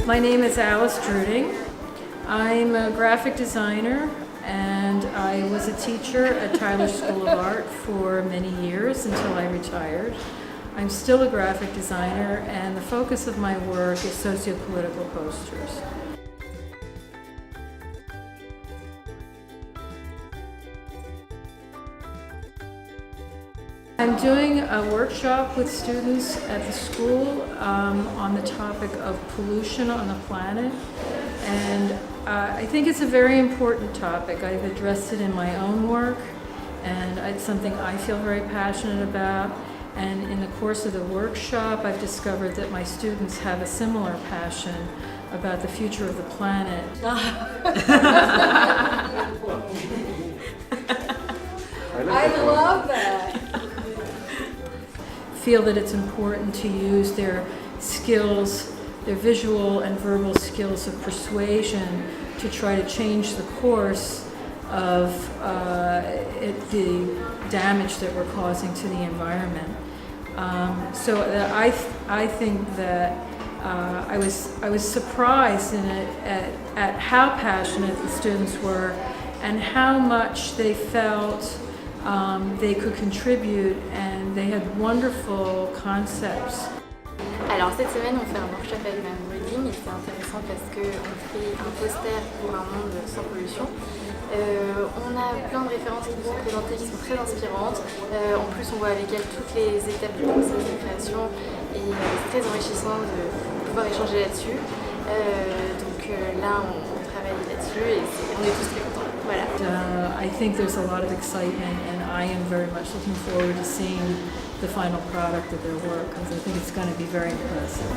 My name is Alice Drueding. I'm a graphic designer and I was a teacher at Tyler School of Art for many years until I retired. I'm still a graphic designer and the focus of my work is socio-political posters. I'm doing a workshop with students at the school on the topic of pollution on the planet, and I think it's a very important topic. I've addressed it in my own work, and it's something I feel very passionate about, and in the course of the workshop I've discovered that my students have a similar passion about the future of the planet. I love that! Feel that it's important to use their skills, their visual and verbal skills of persuasion to try to change the course of the damage that we're causing to the environment. So I think that I was surprised at how passionate the students were and how much they felt they could contribute, and they had wonderful concepts. Alors cette semaine on fait un workshop avec Madame Drueding et c'est intéressant parce qu'on fait un poster pour un monde sans pollution. On a plein de références qui nous sont présentées qui sont très inspirantes. En plus on voit avec elle toutes les étapes du processus de création et c'est très enrichissant de pouvoir échanger là-dessus. Donc là on travaille là-dessus et on est tous très contents. Voilà. I think there's a lot of excitement and I am very much looking forward to seeing the final product of their work because I think it's going to be very impressive.